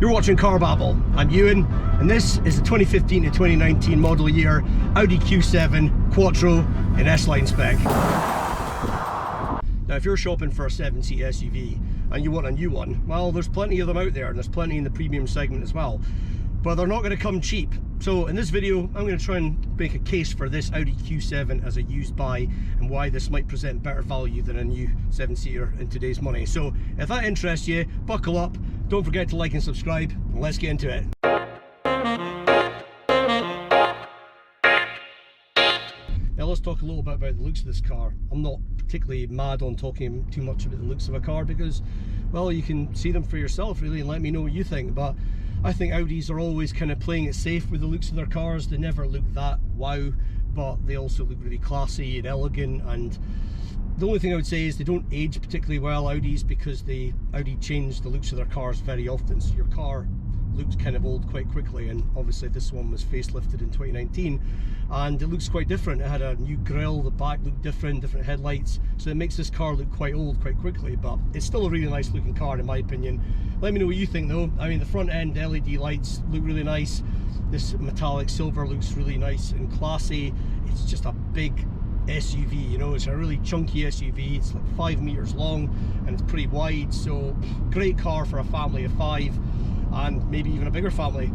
You're watching Car Babble. I'm Ewan, and this is the 2015 to 2019 model year Audi Q7 Quattro in S-Line spec. Now, if you're shopping for a 7-seat SUV and you want a new one, well, there's plenty of them out there, and there's plenty in the premium segment as well. But they're not going to come cheap. So in this video, I'm going to try and make a case for this Audi Q7 as a used buy, and why this might present better value than a new 7-seater in today's money. So if that interests you, buckle up, don't forget to like and subscribe, and let's get into it. Now let's talk a little bit about the looks of this car. I'm not particularly mad on talking too much about the looks of a car because, well, you can see them for yourself really and let me know what you think. But I think Audis are always kind of playing it safe with the looks of their cars. They never look that wow, but they also look really classy and elegant. And the only thing I would say is they don't age particularly well, Audis, because Audi change the looks of their cars very often. So your car looks kind of old quite quickly, and obviously this one was facelifted in 2019 and it looks quite different. It had a new grille, the back looked different headlights, so it makes this car look quite old quite quickly, but it's still a really nice looking car in my opinion. Let me know what you think though. I mean, the front end LED lights look really nice. This metallic silver looks really nice and classy. It's just a big SUV, you know, it's a really chunky SUV. It's like 5 meters long and it's pretty wide, so great car for a family of 5 and maybe even a bigger family.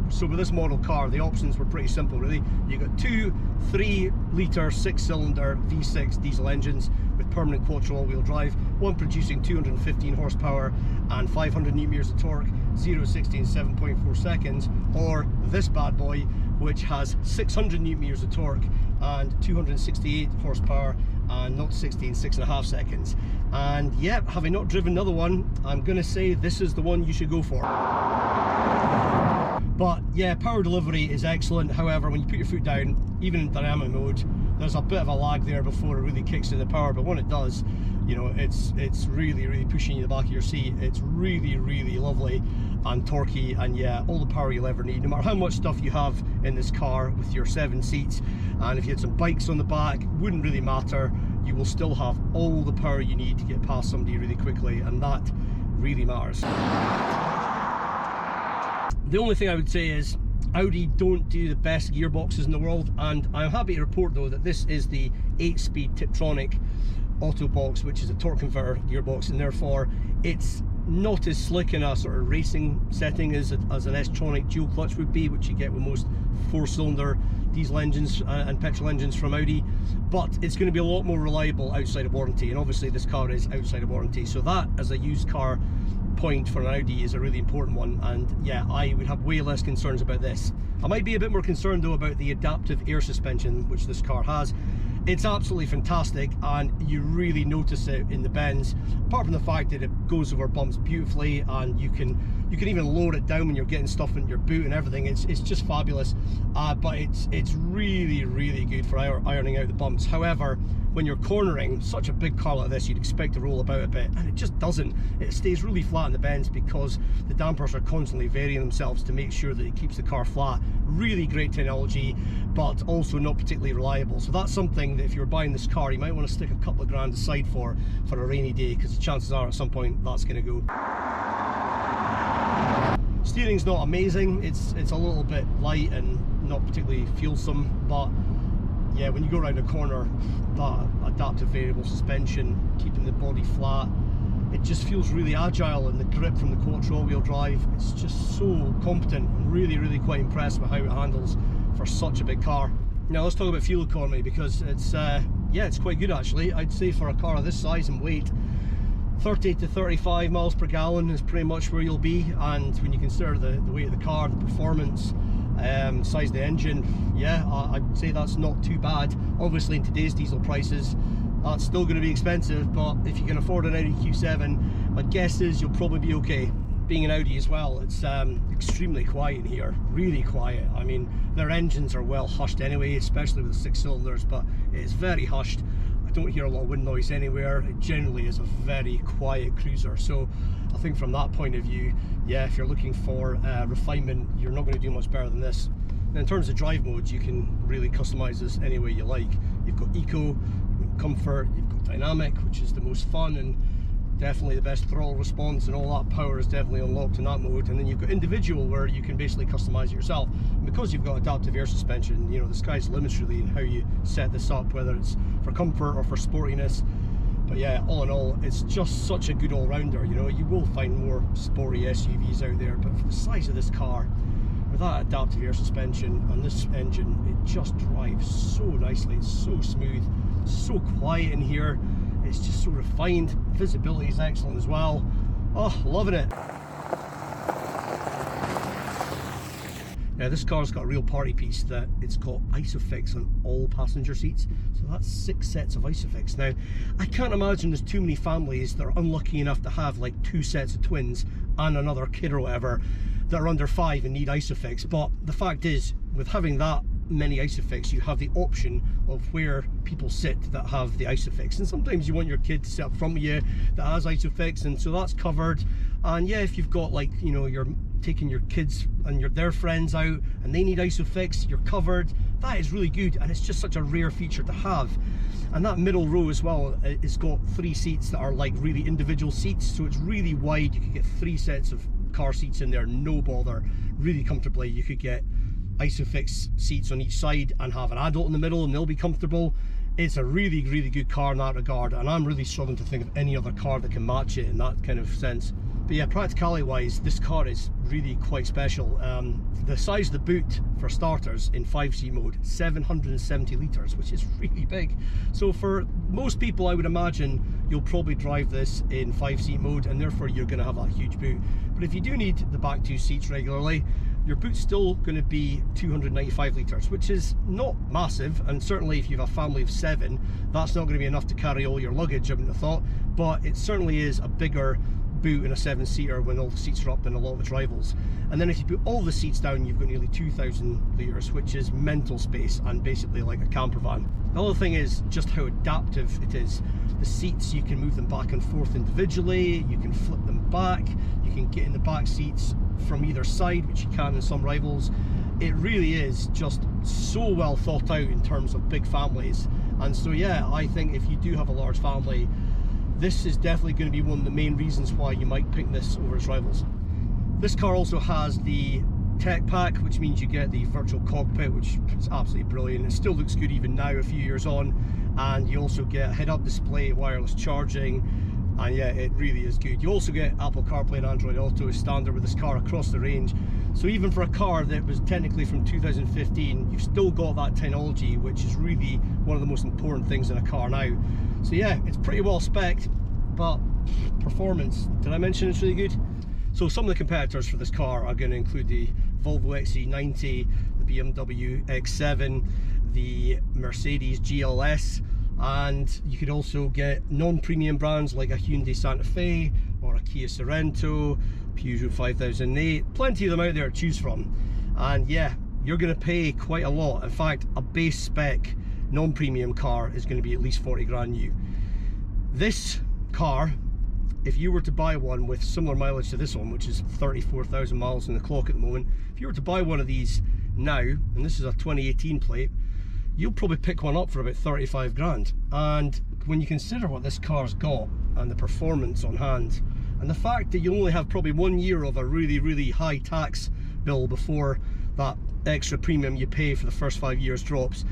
So with this model car, the options were pretty simple really. You got two 3-litre 6-cylinder V6 diesel engines with permanent Quattro all-wheel drive, one producing 215 horsepower and 500 Nm of torque, 0-60 in 7.4 seconds, or this bad boy which has 600 Nm of torque and 268 horsepower and 0-60 in 6.5 seconds. And yeah, having not driven another one, I'm gonna say this is the one you should go for. But yeah, power delivery is excellent. However, when you put your foot down, even in dynamic mode, there's a bit of a lag there before it really kicks in the power. But when it does, you know, it's really pushing you in the back of your seat. It's really lovely and torquey, and yeah, all the power you'll ever need, no matter how much stuff you have in this car with your 7 seats. And if you had some bikes on the back, wouldn't really matter. You will still have all the power you need to get past somebody really quickly, and that really matters. The only thing I would say is Audi don't do the best gearboxes in the world, and I'm happy to report though that this is the 8-speed Tiptronic auto box, which is a torque converter gearbox, and therefore it's not as slick in a sort of racing setting as an S-tronic dual clutch would be, which you get with most 4-cylinder diesel engines and petrol engines from Audi, but it's going to be a lot more reliable outside of warranty, and obviously this car is outside of warranty, so that as a used car point for an Audi is a really important one. And yeah, I would have way less concerns about this. I might be a bit more concerned though about the adaptive air suspension which this car has. It's absolutely fantastic and you really notice it in the bends, apart from the fact that it goes over bumps beautifully, and you can even lower it down when you're getting stuff in your boot and everything. It's just fabulous, but it's really good for ironing out the bumps. However, when you're cornering such a big car like this, you'd expect to roll about a bit, and it just doesn't. It stays really flat in the bends because the dampers are constantly varying themselves to make sure that it keeps the car flat. Really great technology, but also not particularly reliable. So that's something that if you're buying this car, you might want to stick a couple of grand aside for a rainy day, because the chances are at some point that's going to go. Steering's not amazing. It's a little bit light and not particularly feelsome, but yeah, when you go around a corner, that adaptive variable suspension, keeping the body flat, it just feels really agile, and the grip from the Quattro all-wheel drive, it's just so competent. I'm really quite impressed with how it handles for such a big car. Now let's talk about fuel economy, because it's yeah, it's quite good actually. I'd say for a car of this size and weight, 30 to 35 miles per gallon is pretty much where you'll be. And when you consider the weight of the car, the performance, size of the engine, yeah, I'd say that's not too bad. Obviously in today's diesel prices, that's still going to be expensive, but if you can afford an Audi Q7, my guess is you'll probably be okay. Being an Audi as well, it's extremely quiet in here, really quiet. I mean, their engines are well hushed anyway, especially with the 6 cylinders, but it is very hushed. I don't hear a lot of wind noise anywhere. It generally is a very quiet cruiser, so I think from that point of view, yeah, if you're looking for refinement, you're not going to do much better than this. And in terms of drive modes, you can really customize this any way you like. You've got eco, you've got comfort, you've got dynamic, which is the most fun, and definitely the best throttle response, and all that power is definitely unlocked in that mode. And then you've got individual, where you can basically customize it yourself. And because you've got adaptive air suspension, you know, the sky's the limit really in how you set this up, whether it's for comfort or for sportiness. But yeah, all in all, it's just such a good all-rounder. You know, you will find more sporty SUVs out there, but for the size of this car, with that adaptive air suspension and this engine, it just drives so nicely. It's so smooth, so quiet in here. It's just so refined. Visibility is excellent as well. Oh, loving it. Now this car's got a real party piece, that it's got ISOFIX on all passenger seats. So that's 6 sets of ISOFIX. Now, I can't imagine there's too many families that are unlucky enough to have like 2 sets of twins and another kid or whatever that are under 5 and need ISOFIX. But the fact is, with having that many ISOFIX, you have the option of where people sit that have the ISOFIX. And sometimes you want your kid to sit up front of you that has ISOFIX, and so that's covered. And yeah, if you've got, like, you know, you're taking your kids and their friends out and they need ISOFIX, you're covered. That is really good, and it's just such a rare feature to have. And that middle row as well, it's got 3 seats that are like really individual seats, so it's really wide. You could get 3 sets of car seats in there, no bother, really comfortably. You could get ISOFIX seats on each side and have an adult in the middle, and they'll be comfortable. It's a really, really good car in that regard, and I'm really struggling to think of any other car that can match it in that kind of sense. But yeah, practicality wise, this car is really quite special. The size of the boot, for starters, in 5-seat mode, 770 litres, which is really big. So for most people, I would imagine you'll probably drive this in 5-seat mode, and therefore you're going to have that huge boot. But if you do need the back 2 seats regularly, your boot's still going to be 295 litres, which is not massive. And certainly if you have a family of 7, that's not going to be enough to carry all your luggage, I wouldn't have thought. But it certainly is a bigger boot in a 7-seater when all the seats are up than a lot of its rivals. And then if you put all the seats down, you've got nearly 2,000 litres, which is mental space and basically like a camper van. The other thing is just how adaptive it is. The seats, you can move them back and forth individually, you can flip them back, you can get in the back seats from either side, which you can in some rivals. It really is just so well thought out in terms of big families. And so yeah, I think if you do have a large family, this is definitely going to be one of the main reasons why you might pick this over its rivals. This car also has the tech pack, which means you get the virtual cockpit, which is absolutely brilliant. It still looks good even now, a few years on. And you also get head-up display, wireless charging, and yeah, it really is good. You also get Apple CarPlay and Android Auto as standard with this car across the range. So even for a car that was technically from 2015, you've still got that technology, which is really one of the most important things in a car now. So yeah, it's pretty well spec'd, but performance, did I mention it's really good? So some of the competitors for this car are going to include the Volvo XC90, the BMW X7, the Mercedes GLS, and you could also get non-premium brands like a Hyundai Santa Fe or a Kia Sorento, Peugeot 5008, plenty of them out there to choose from. And yeah, you're going to pay quite a lot. In fact, a base spec non-premium car is going to be at least 40 grand new. This car, if you were to buy one with similar mileage to this one, which is 34,000 miles on the clock at the moment, if you were to buy one of these now, and this is a 2018 plate, you'll probably pick one up for about 35 grand. And when you consider what this car's got and the performance on hand, and the fact that you only have probably 1 year of a really high tax bill before that extra premium you pay for the first 5 years drops,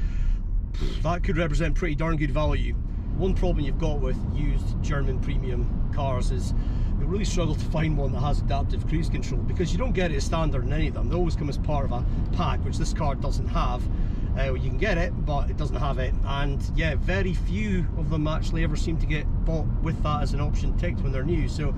that could represent pretty darn good value. One problem you've got with used German premium cars is you'll really struggle to find one that has adaptive cruise control, because you don't get it as standard in any of them. They always come as part of a pack, which this car doesn't have. You can get it, but it doesn't have it. And yeah, very few of them actually ever seem to get bought with that as an option ticked when they're new. So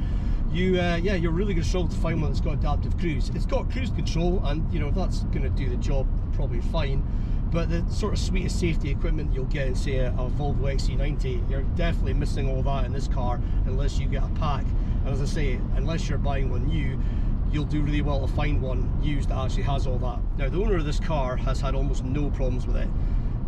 yeah, you're really going to struggle to find one that's got adaptive cruise. It's got cruise control, and you know, that's going to do the job probably fine. But the sort of suite of safety equipment you'll get in, say, a Volvo XC90, you're definitely missing all that in this car unless you get a pack. And as I say, unless you're buying one new, you'll do really well to find one used that actually has all that. Now, the owner of this car has had almost no problems with it.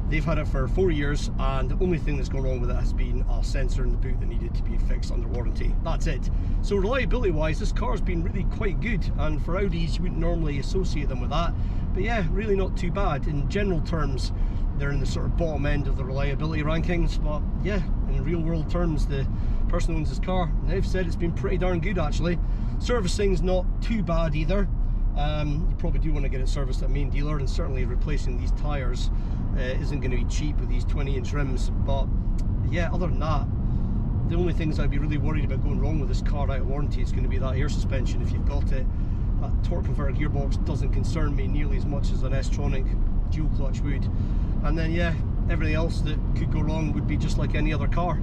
They've had it for 4 years, and the only thing that's gone wrong with it has been a sensor in the boot that needed to be fixed under warranty. That's it. So reliability wise, this car's been really quite good, and for Audis you wouldn't normally associate them with that, but yeah, really not too bad. In general terms, they're in the sort of bottom end of the reliability rankings, but yeah, in in real world terms, the person who owns this car, they've said it's been pretty darn good actually. Servicing's not too bad either. You probably do want to get it serviced at a main dealer, and certainly replacing these tyres isn't going to be cheap with these 20-inch rims. But yeah, other than that, the only things I'd be really worried about going wrong with this car out of warranty is going to be that air suspension if you've got it. That torque converter gearbox doesn't concern me nearly as much as an S-tronic dual clutch would. And then yeah, everything else that could go wrong would be just like any other car.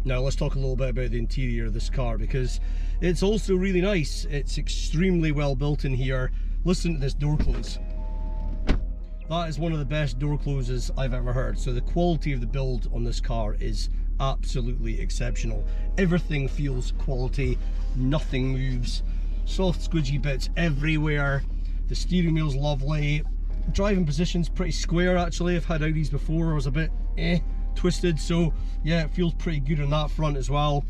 Now let's talk a little bit about the interior of this car, because it's also really nice. It's extremely well built in here. Listen to this door close. That is one of the best door closes I've ever heard. So the quality of the build on this car is absolutely exceptional. Everything feels quality, nothing moves. Soft squidgy bits everywhere. The steering wheel's lovely. Driving position's pretty square actually. I've had Audis before, I was a bit twisted, so yeah, it feels pretty good on that front as well.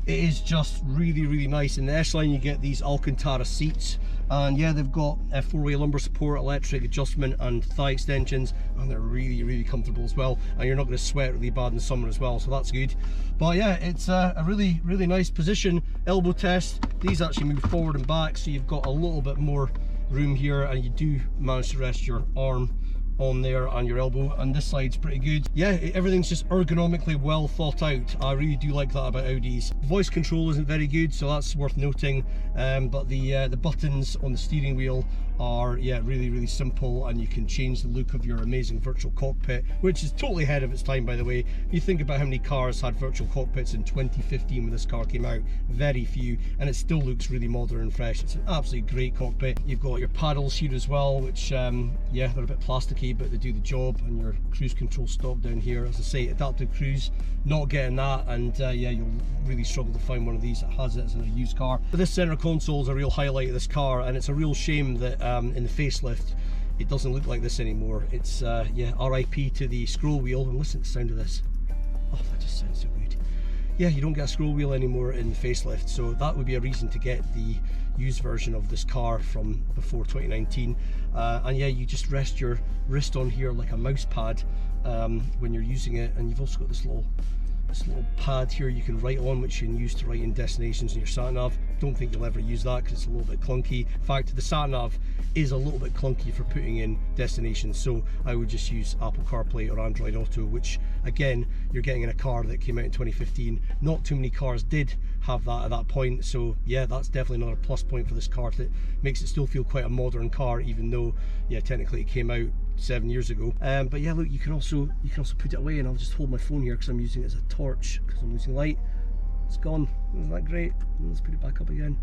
It is just really nice. In the S-Line you get these Alcantara seats, and yeah, they've got a 4-way lumbar support, electric adjustment and thigh extensions, and they're really comfortable as well, and you're not going to sweat really bad in the summer as well, so that's good. But yeah, it's a really nice position. Elbow test, these actually move forward and back, so you've got a little bit more room here, and you do manage to rest your arm on there and your elbow, and this side's pretty good. Yeah, everything's just ergonomically well thought out. I really do like that about Audis. Voice control isn't very good, so that's worth noting, but the buttons on the steering wheel are really simple, and you can change the look of your amazing virtual cockpit, which is totally ahead of its time, by the way. You think about how many cars had virtual cockpits in 2015 when this car came out, very few, and it still looks really modern and fresh. It's an absolutely great cockpit. You've got your paddles here as well, which yeah, they're a bit plasticky, but they do the job, and your cruise control stop down here. As I say, adaptive cruise, not getting that, and yeah, you'll really struggle to find one of these that has it as a used car. But this center console is a real highlight of this car, and it's a real shame that in the facelift it doesn't look like this anymore. It's yeah, RIP to the scroll wheel. And listen to the sound of this. Oh, that just sounds so good. Yeah, you don't get a scroll wheel anymore in the facelift, so that would be a reason to get the used version of this car from before 2019. And yeah, you just rest your wrist on here like a mouse pad when you're using it, and you've also got this little pad here you can write on, which you can use to write in destinations in your sat nav. Don't think you'll ever use that because it's a little bit clunky. In fact, the sat nav is a little bit clunky for putting in destinations, so I would just use Apple CarPlay or Android Auto, which again, you're getting in a car that came out in 2015. Not too many cars did have that at that point, so yeah, that's definitely another plus point for this car that makes it still feel quite a modern car, even though yeah, technically it came out 7 years ago. But yeah, look, you can also put it away, and I'll just hold my phone here because I'm using it as a torch because I'm losing light. It's gone. Isn't that great? Let's put it back up again.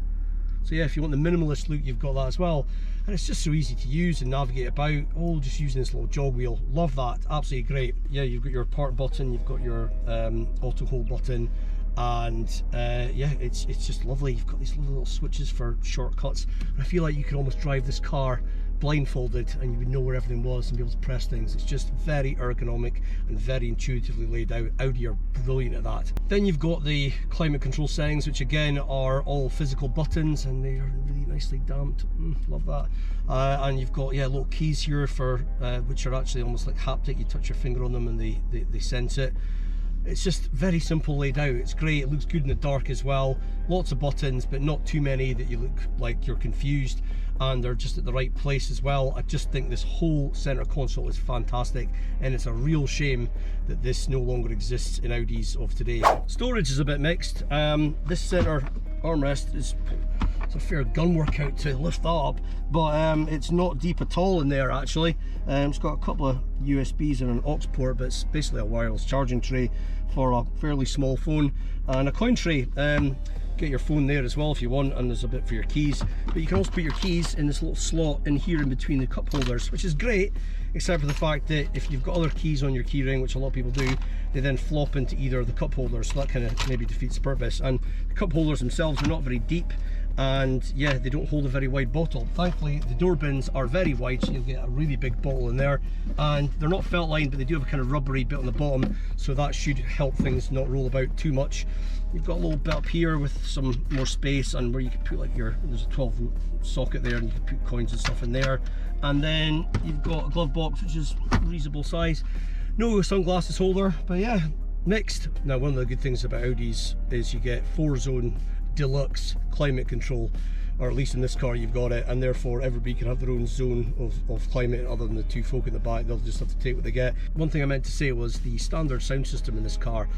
So yeah, if you want the minimalist look, you've got that as well, and it's just so easy to use and navigate about, all just using this little jog wheel. Love that, absolutely great. Yeah, you've got your park button, you've got your auto hold button, and yeah, it's just lovely. You've got these little switches for shortcuts, and I feel like you could almost drive this car blindfolded and you would know where everything was and be able to press things. It's just very ergonomic and very intuitively laid out. Audi are brilliant at that. Then you've got the climate control settings, which again are all physical buttons, and they are really nicely damped. Love that. And you've got little keys here for which are actually almost like haptic. You touch your finger on them and they sense it. It's just very simple laid out. It's great. It looks good in the dark as well. Lots of buttons, but not too many that you look like you're confused, and they're just at the right place as well. I just think this whole center console is fantastic, and it's a real shame that this no longer exists in Audis of today. Storage is a bit mixed. This center armrest is a fair gun workout to lift that up, but it's not deep at all in there actually. It's got a couple of USBs and an aux port, but it's basically a wireless charging tray for a fairly small phone, and a coin tray. Get your phone there as well if you want, and there's a bit for your keys, but you can also put your keys in this little slot in here in between the cup holders, which is great, except for the fact that if you've got other keys on your keyring, which a lot of people do, they then flop into either of the cup holders, so that kind of maybe defeats the purpose. And the cup holders themselves are not very deep, and yeah, they don't hold a very wide bottle. Thankfully the door bins are very wide, so you'll get a really big bottle in there, and they're not felt lined, but they do have a kind of rubbery bit on the bottom, so that should help things not roll about too much. You've got a little bit up here with some more space, and where you can put like there's a 12-volt socket there, and you can put coins and stuff in there. And then you've got a glove box, which is reasonable size. No sunglasses holder, but yeah, mixed. Now, one of the good things about Audis is you get 4-zone deluxe climate control, or at least in this car you've got it, and therefore everybody can have their own zone of climate other than the two folk in the back. They'll just have to take what they get. One thing I meant to say was the standard sound system in this car,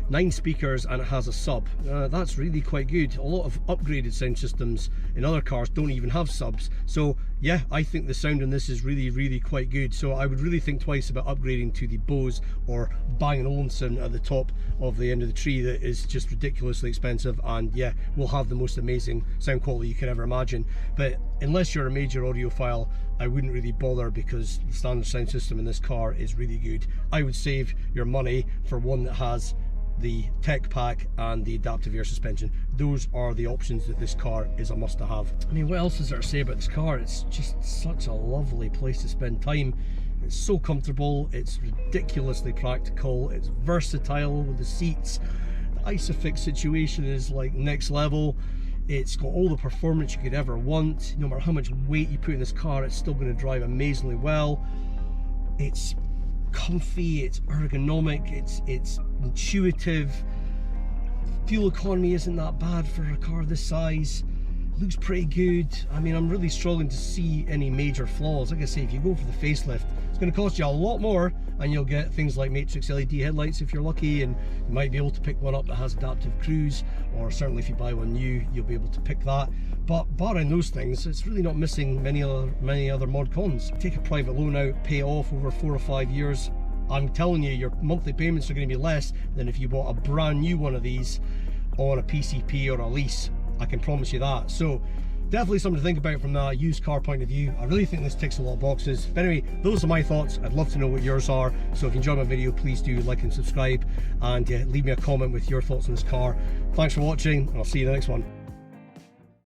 9 speakers, and it has a sub. That's really quite good. A lot of upgraded sound systems in other cars don't even have subs, so yeah, I think the sound in this is really quite good. So I would really think twice about upgrading to the Bose or Bang & Olufsen at the top of the end of the tree that is just ridiculously expensive, and yeah, will have the most amazing sound quality you can ever imagine. But unless you're a major audiophile, I wouldn't really bother, because the standard sound system in this car is really good. I would save your money for one that has the tech pack and the adaptive air suspension. Those are the options that this car is a must to have. I mean, what else is there to say about this car? It's just such a lovely place to spend time. It's so comfortable, it's ridiculously practical, it's versatile with the seats. The Isofix situation is like next level. It's got all the performance you could ever want. No matter how much weight you put in this car, it's still going to drive amazingly well. It's comfy, it's ergonomic, it's intuitive. Fuel economy isn't that bad for a car this size. Looks pretty good. I mean, I'm really struggling to see any major flaws. Like I say, if you go for the facelift, it's going to cost you a lot more, and you'll get things like matrix LED headlights if you're lucky, and you might be able to pick one up that has adaptive cruise, or certainly if you buy one new, you'll be able to pick that. But barring those things, it's really not missing many other mod cons. Take a private loan out, pay it off over 4 or 5 years. I'm telling you, your monthly payments are going to be less than if you bought a brand new one of these on a PCP or a lease. I can promise you that. So definitely something to think about from that used car point of view. I really think this ticks a lot of boxes. But anyway, those are my thoughts. I'd love to know what yours are. So if you enjoyed my video, please do like and subscribe, and leave me a comment with your thoughts on this car. Thanks for watching, and I'll see you in the next one.